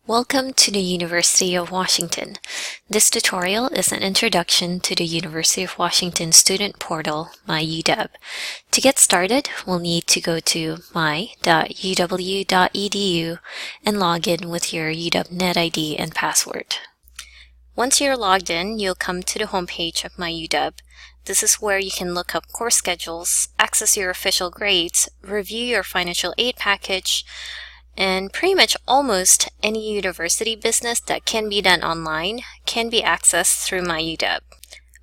Welcome to the University of Washington. This tutorial is an introduction to the University of Washington student portal, MyUW. To get started, we'll need to go to my.uw.edu and log in with your UW NetID and password. Once you're logged in, you'll come to the homepage of MyUW. This is where you can look up course schedules, access your official grades, review your financial aid package, and pretty much almost any university business that can be done online can be accessed through MyUW.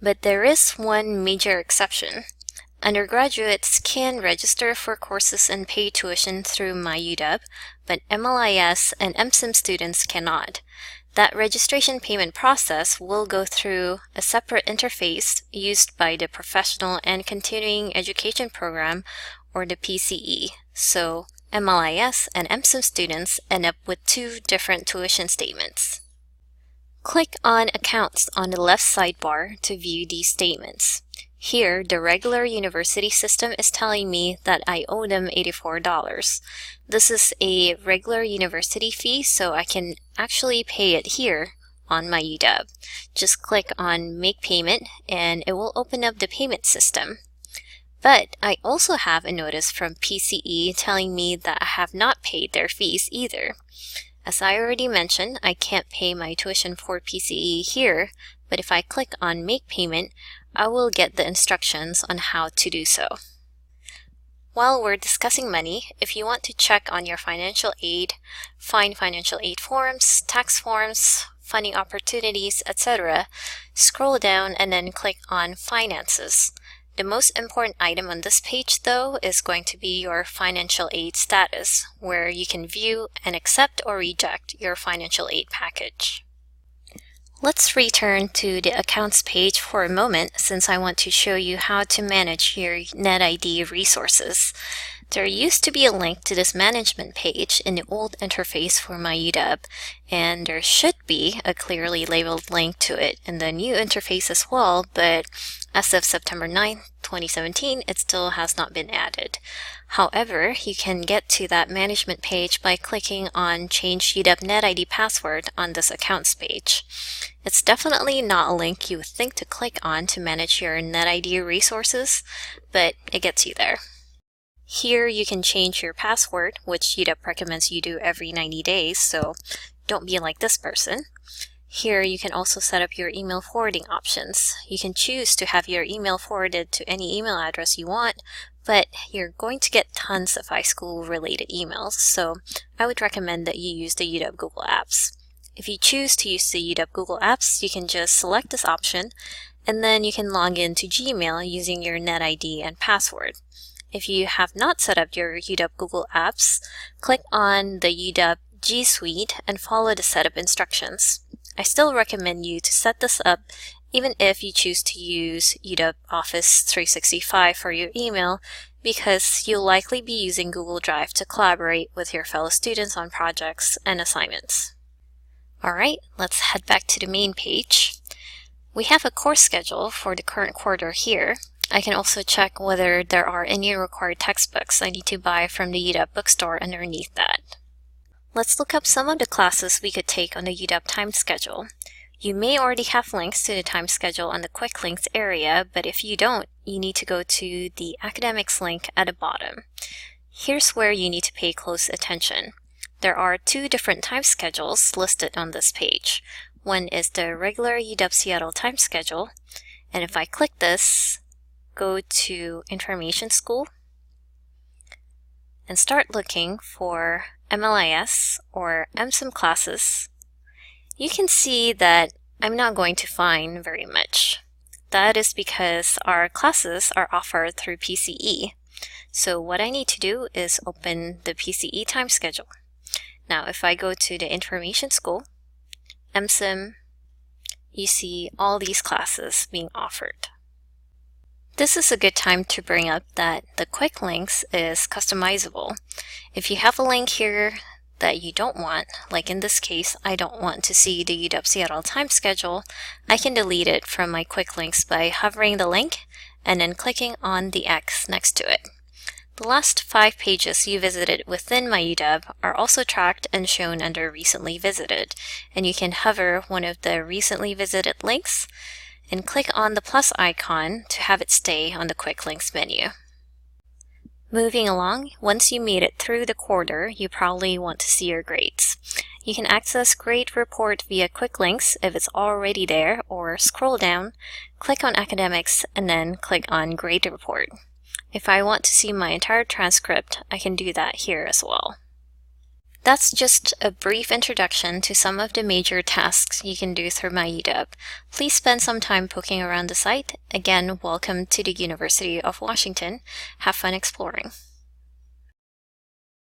But there is one major exception. Undergraduates can register for courses and pay tuition through MyUW, but MLIS and MSIM students cannot. That registration payment process will go through a separate interface used by the Professional and Continuing Education Program, or the PCE. So MLIS and MSIM students end up with two different tuition statements. Click on Accounts on the left sidebar to view these statements. Here, the regular university system is telling me that I owe them $84. This is a regular university fee, so I can actually pay it here on MyUW. Just click on Make Payment and it will open up the payment system. But I also have a notice from PCE telling me that I have not paid their fees either. As I already mentioned, I can't pay my tuition for PCE here, but if I click on Make Payment, I will get the instructions on how to do so. While we're discussing money, if you want to check on your financial aid, find financial aid forms, tax forms, funding opportunities, etc., scroll down and then click on Finances. The most important item on this page, though, is going to be your financial aid status, where you can view and accept or reject your financial aid package. Let's return to the Accounts page for a moment, since I want to show you how to manage your NetID resources. There used to be a link to this management page in the old interface for MyUW, and there should be a clearly labeled link to it in the new interface as well, but as of September 9, 2017, it still has not been added. However, you can get to that management page by clicking on Change UW NetID Password on this Accounts page. It's definitely not a link you would think to click on to manage your NetID resources, but it gets you there. Here you can change your password, which UW recommends you do every 90 days, so don't be like this person. Here you can also set up your email forwarding options. You can choose to have your email forwarded to any email address you want, but you're going to get tons of iSchool related emails, so I would recommend that you use the UW Google Apps. If you choose to use the UW Google Apps, you can just select this option, and then you can log in to Gmail using your NetID and password. If you have not set up your UW Google Apps, click on the UW G Suite and follow the setup instructions. I still recommend you to set this up even if you choose to use UW Office 365 for your email, because you'll likely be using Google Drive to collaborate with your fellow students on projects and assignments. Alright, let's head back to the main page. We have a course schedule for the current quarter here. I can also check whether there are any required textbooks I need to buy from the UW bookstore underneath that. Let's look up some of the classes we could take on the UW time schedule. You may already have links to the time schedule on the Quick Links area, but if you don't, you need to go to the Academics link at the bottom. Here's where you need to pay close attention. There are two different time schedules listed on this page. One is the regular UW Seattle time schedule, and if I click this, go to Information School, and start looking for MLIS or MSIM classes, you can see that I'm not going to find very much. That is because our classes are offered through PCE. So what I need to do is open the PCE time schedule. Now if I go to the Information School, MSIM, you see all these classes being offered. This is a good time to bring up that the Quick Links is customizable. If you have a link here that you don't want, like in this case, I don't want to see the UW Seattle time schedule, I can delete it from my Quick Links by hovering the link and then clicking on the X next to it. The last 5 pages you visited within MyUW are also tracked and shown under Recently Visited, and you can hover one of the recently visited links and click on the plus icon to have it stay on the Quick Links menu. Moving along, once you made it through the quarter, you probably want to see your grades. You can access Grade Report via Quick Links if it's already there, or scroll down, click on Academics, and then click on Grade Report. If I want to see my entire transcript, I can do that here as well. That's just a brief introduction to some of the major tasks you can do through MyUW. Please spend some time poking around the site. Again, welcome to the University of Washington. Have fun exploring.